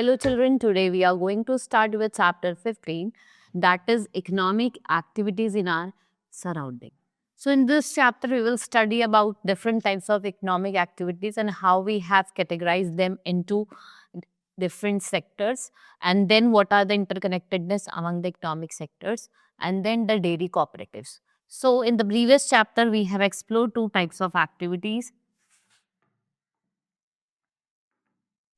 Hello children, today we are going to start with chapter 15, that is economic activities in our surrounding. So in this chapter we will study about different types of economic activities and how we have categorized them into different sectors, and then what are the interconnectedness among the economic sectors, and then the daily cooperatives. So in the previous chapter we have explored two types of activities.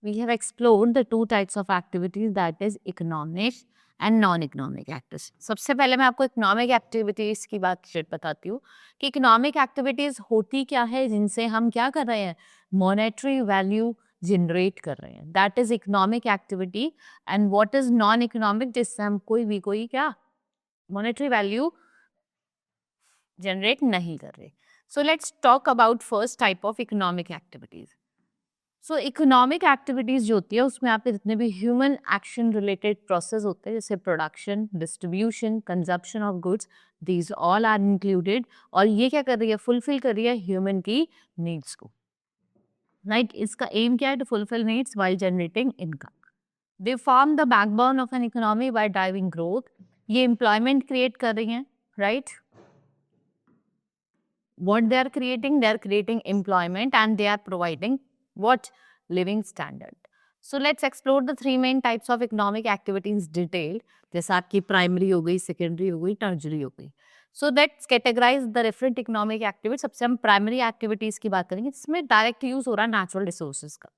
We have explored the two types of activities, that is economic and non economic activities. सबसे पहले मैं आपको economic activities की बात बताती हूँ कि economic activities होती क्या है, जिनसे हम क्या कर रहे हैं, मॉनेटरी वैल्यू जनरेट कर रहे हैं. That is economic activity. And what is non economic, जिससे हम कोई क्या मॉनेटरी वैल्यू जनरेट नहीं कर रहे. So let's talk about first type of economic activities. So economic activities जो होती है उसमें आपके जितने भी ह्यूमन एक्शन रिलेटेड प्रोसेस होते हैं, जैसे production, distribution, consumption of goods, these all are included. और ये क्या कर रही है, फुलफिल कर रही है ह्यूमन की नीड्स को. राइट, इसका एम क्या है, to fulfil needs while generating income. They form the backbone of an economy by driving growth. ये एम्प्लॉयमेंट क्रिएट कर रही हैं. Right, what they are creating employment, and they are providing what, living standard. So let's explore the three main types of economic activities detailed. जैसे आपकी primary हो गई, secondary हो गई, टर्जरी हो गई. So let's categorise the different economic activities. सबसे हम प्राइमरी एक्टिविटीज की बात करेंगे, जिसमें डायरेक्ट यूज हो रहा है नेचुरल रिसोर्सेज का.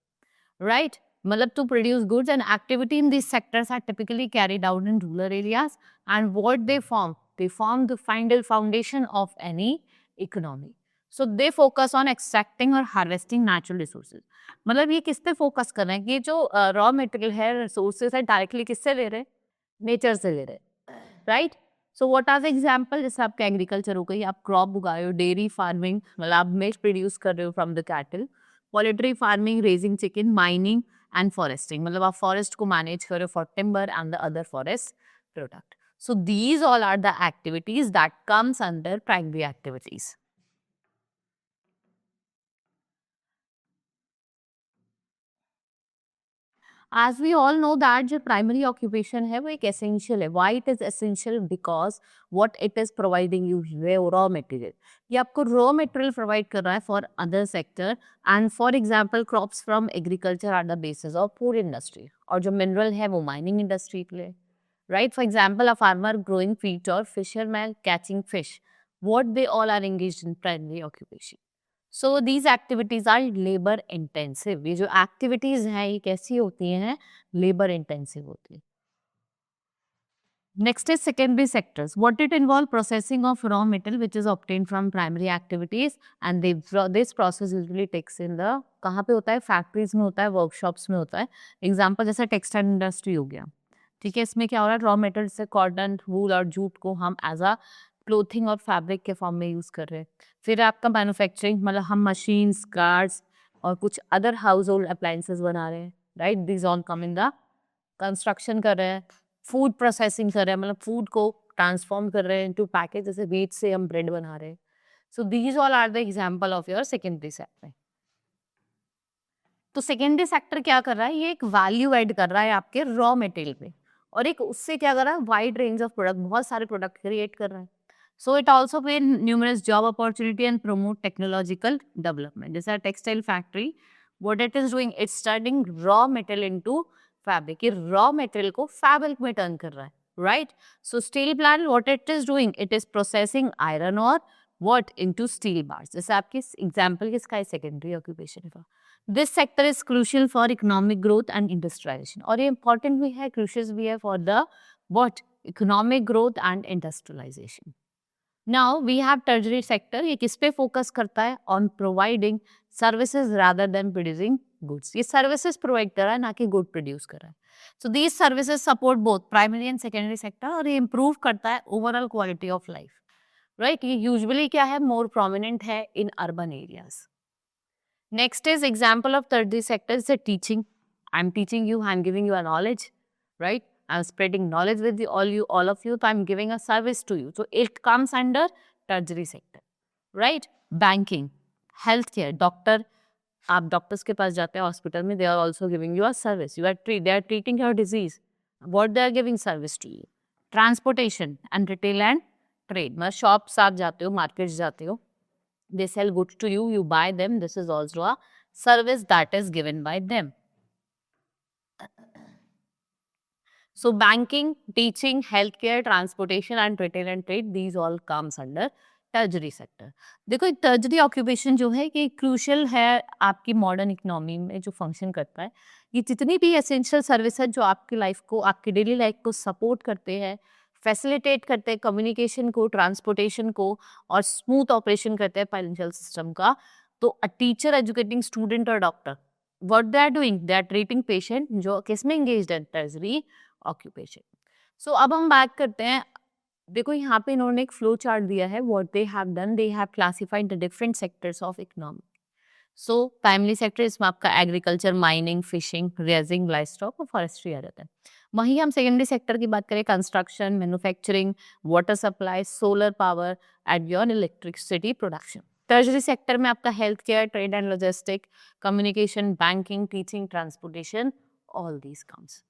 राइट, मतलब to produce goods, and activity in this sectors are typically carried out in rural areas, and what they form the final foundation of any economy. So they focus on extracting और harvesting natural resources. मतलब ये किस पे focus कर रहे हैं, ये जो रॉ मटेरियल है, रिसोर्सेज है, डायरेक्टली किससे ले रहे हैं, नेचर से ले रहे हैं. Right, so what are the example, जैसे आपका एग्रीकल्चर हो गई, आप क्रॉप उगा रहे हो, डेयरी फार्मिंग मतलब आप मिल्क प्रोड्यूस कर रहे हो from the cattle, poultry farming, raising chicken, mining and foresting, मतलब आप फॉरेस्ट को मैनेज कर रहे हो for timber and the other forest product. So these all are the activities that comes under primary activities. As we all know that जो primary occupation है वो एक essential है. Why it is essential? Because what it is providing you raw material. ये आपको raw material provide कर रहा है for other sector, and for example crops from agriculture are the basis of food industry. और जो mineral है वो mining industry के लिए. Right, for example a farmer growing wheat or fisherman catching fish. What they all are engaged in primary occupation. So these activities are labour intensive. ये जो activities हैं ये कैसी होती हैं, लेबर इंटेंसिव होती है. Next is secondary sectors. What it involve, processing of raw material which is obtain from primary activities, and this process usually takes in the, कहाँ पे होता है, फैक्ट्रीज में होता है, वर्कशॉप्स में होता है. एग्जाम्पल जैसे टेक्सटाइल इंडस्ट्री हो गया. ठीक है, इसमें क्या हो रहा है, रॉ मेटेरियल से कॉटन, वूल और जूट को हम एज अ क्लोथिंग और फैब्रिक के फॉर्म में यूज कर रहे हैं. फिर आपका मैन्युफैक्चरिंग, मतलब हम मशीन्स, कार्स और कुछ अदर हाउस होल्ड अप्लायंसेस बना रहे हैं. Right, this all come in the construction कर रहे हैं. फूड प्रोसेसिंग कर रहे हैं, मतलब फूड को ट्रांसफॉर्म कर रहे हैं इनटू पैकेज, जैसे व्हीट से हम ब्रेड बना रहे हैं. So these all are the example of your secondary sector. तो सेकेंडरी सेक्टर क्या कर रहा है, ये एक वैल्यू ऐड कर रहा है आपके रॉ मटेरियल पे, और एक उससे क्या कर रहा है, वाइड रेंज ऑफ प्रोडक्ट, बहुत सारे प्रोडक्ट क्रिएट कर रहा है. So it also pay numerous job opportunity and promote technological development. जैसे textile factory, what it is doing, it's turning raw material into fabric. ये रॉ मटेरियल को fabric में turn कर रहा है. Right, so steel plant, what it is doing, it is processing iron और what into steel bars. जैसे आपकी example किसका है, सेकेंडरी ऑक्यूपेशन का. This sector is crucial for economic growth and industrialisation. और ये इंपॉर्टेंट भी है, क्रूशियल भी है for the what, economic growth and industrialisation. Now we have tertiary sector. ये किस पे फोकस करता है, on providing services rather than producing goods. ये सर्विसेज प्रोवाइड कर रहा है, ना कि गुड प्रोड्यूस कर रहा है. So these services support both primary and secondary sector, और ये इंप्रूव करता है overall quality of life. Right, ये यूजुअली क्या है, मोर प्रोमिनेंट है in urban areas. Next is example of third sector is a teaching. I'm teaching you, I'm giving you a knowledge, right? I'm spreading knowledge with all of you. So I'm giving a service to you. So it comes under tertiary sector, right? Banking, healthcare, doctor, आप doctors के पास जाते हैं hospital में, they are also giving you a service, they are treating your disease, what they are giving service to you. Transportation and retail and trade, मतलब shops आप जाते हो, मार्केट्स जाते हो, they sell goods to you, you buy them, this is also a service that is given by them. So banking, teaching, healthcare, transportation and retail and trade, these all comes under tertiary sector. देखो tertiary occupation जो है ये crucial है आपकी modern economy में जो function करता है. ये जितनी भी essential service है जो आपकी life को, आपकी daily life को support करते हैं, facilitate करते हैं communication को, transportation को और smooth operation करते हैं financial system का. तो a teacher educating student और doctor, what they are doing, they are treating patient जो किस में engaged है, tertiary occupation. So अब हम back करते हैं. देखो यहाँ पे इन्होंने एक फ्लो चार्ट दिया है. what they have done, they have classified the different sectors of economy. So primary sector, इसमें आपका agriculture, mining, fishing, raising, livestock और फॉरेस्ट्री आ जाता है. वहीं हम सेकेंडरी सेक्टर की बात करें, construction, manufacturing, water supply, solar power and your electricity production. Tertiary sector में आपका health care, trade and logistic, communication, banking, teaching, transportation, all these comes.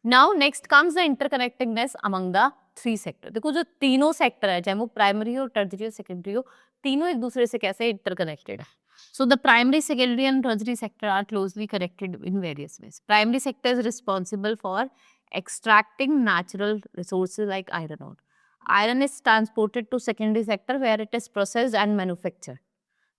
Now next comes the interconnectedness among the three sector. देखो जो तीनों sector है, चाहे वो primary हो, tertiary हो, सेकेंडरी हो, तीनों एक दूसरे से कैसे इंटरकनेक्टेड है. So the primary, secondary and tertiary sector are closely connected in various ways. Primary sector is responsible for extracting natural resources like iron ore. Iron is transported to secondary sector where it is processed and manufactured.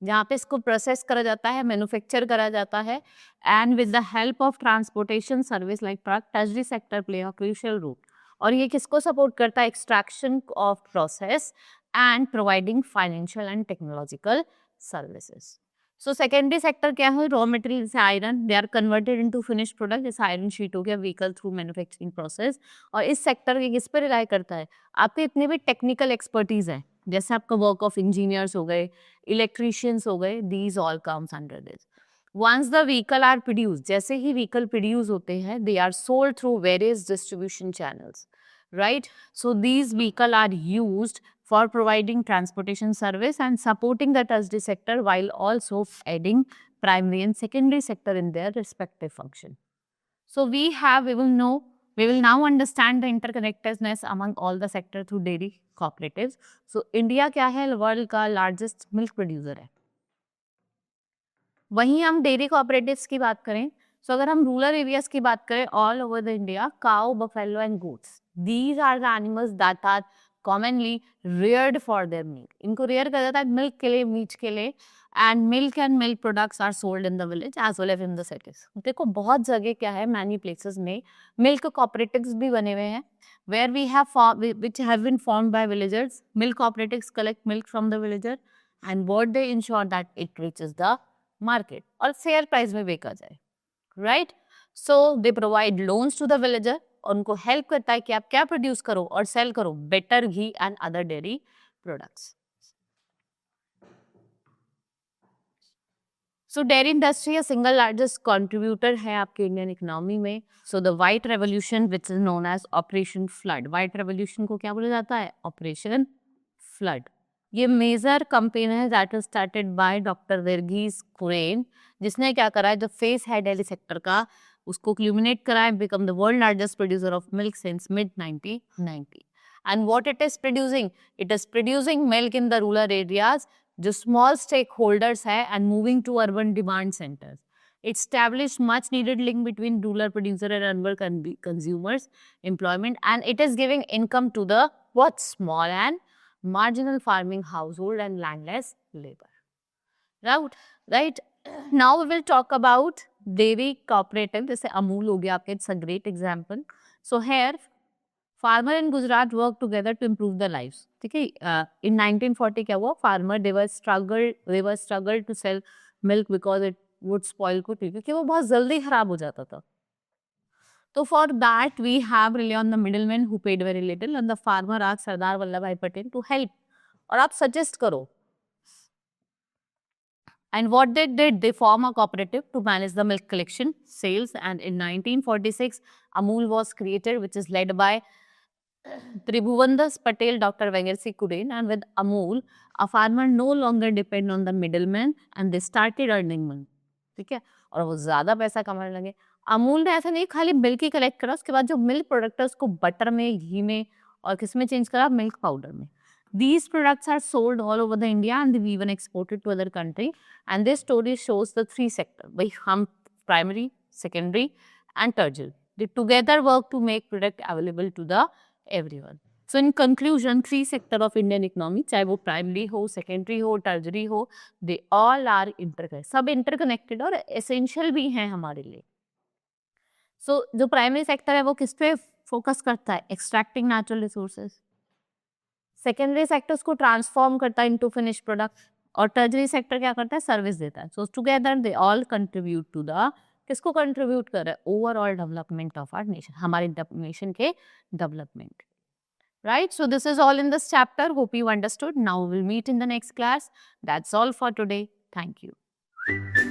जहाँ पे इसको process करा जाता है, manufacture करा जाता है, and with the help of transportation service like truck, tertiary sector play a crucial role. और ये किसको सपोर्ट करता है? Extraction of process and providing financial and technological services. So secondary sector क्या है? रॉ मटेरियल जैसे iron, they are converted into finished product, जैसे iron sheet हो गया, व्हीकल थ्रू मैन्युफैक्चरिंग प्रोसेस. और इस सेक्टर के किस पे रिलाई करता है? आपके इतने भी टेक्निकल एक्सपर्टीज है, जैसे आपका वर्क ऑफ इंजीनियर्स हो गए, इलेक्ट्रीशियंस हो गए, these all comes under this. Once the vehicle are produce, जैसे ही व्हीकल प्रोड्यूस होते हैं, they are sold through various distribution channels, right? So these vehicle are used for providing transportation service and supporting the tertiary sector while also adding primary and secondary sector in their respective function. So we will now understand the interconnectedness among all the sector through dairy cooperatives. So India क्या है? World का largest milk producer है. वहीं हम dairy cooperatives की बात करें, सो अगर हम रूरल एरियाज की बात करें, all over the India, cow, buffalo and goats, these are the animals that are commonly reared for their milk. इनको रेयर करा जाता है मिल्क के लिए, मीट के लिए, and milk products are sold in the village as well as in the cities. देखो बहुत जगह क्या है, मैनी प्लेसेस में मिल्क कोऑपरेटिव्स भी बने हुए हैं, where we have which have been formed by villagers. Milk cooperatives collect milk from the villager and what they ensure that it reaches the market और फेयर प्राइस में बेचा जाए, right? So they provide loans to the villager, उनको help करता है कि आप क्या प्रोड्यूस करो और सेल करो, better ghee and other dairy products. So dairy industry single largest contributor है आपके इंडियन इकोनॉमी में. So the white revolution which is known as operation flood. White revolution को क्या बोला जाता है? Operation flood. ये मेजर कंपेन है that was started by doctor Varghese Kurien, जिसने क्या करा है, जो फेस है डेयरी सेक्टर का, उसको क्यूमिनेट करा है, become the world largest producer of milk since mid 1990. And what it is producing? It is producing milk in the rural areas, जो स्मॉल स्टेक होल्डर्स है, and moving to urban demand centres. It established much needed link between rural producer and urban consumers employment, and it is giving income to the what small and marginal farming household and landless labor. Right? Now we will talk about dairy cooperative. जैसे अमूल हो गया आपके, it's a great example. So here farmer in Gujarat work together to improve their lives. ठीक है? In 1940 क्या हुआ? Farmer they were struggled to sell milk because it would spoil quickly, क्योंकि वो बहुत जल्दी खराब हो जाता था. तो for that we have rely on the middlemen who paid very little, and the farmer asked Sardar Vallabh Bhai Patel to help. और आप suggest करो. And what they did, they form a cooperative to manage the milk collection, sales, and in 1946 Amul was created, which is led by Tribhuvandas Patel, Dr. Venger Kuren, and with Amul, a farmer no longer depend on the middleman and they started earning money. ठीक है, और वो ज्यादा पैसा कमाने लगे. अमूल ने ऐसा नहीं खाली मिल्क ही कलेक्ट करा, उसके बाद जो मिल्क प्रोडक्ट है उसको बटर में, घी में और किस में चेंज करा, मिल्क पाउडर में. These products are sold all over the India and they even exported to other country. And this story shows the three sector. भाई हम primary, secondary and tertiary. They together work to make product available to the everyone. So in conclusion, three sector of Indian economy, चाहे वो primary हो, secondary हो, tertiary हो, they all are interconnected. सब interconnected और essential भी हैं हमारे लिए. So जो primary sector है वो किस पे focus करता है? Extracting natural resources. Secondary sector उसको ट्रांसफॉर्म करता है इनटू फिनिश प्रोडक्ट और टर्जरी सेक्टर क्या करता है, सर्विस देता है. So together they all contribute to the, किसको कंट्रीब्यूट कर रहा है, overall development of our nation, हमारे नेशन के development. Right, so this is all in this chapter. Hope you understood. Now we'll meet in the next class. That's all for today. Thank you.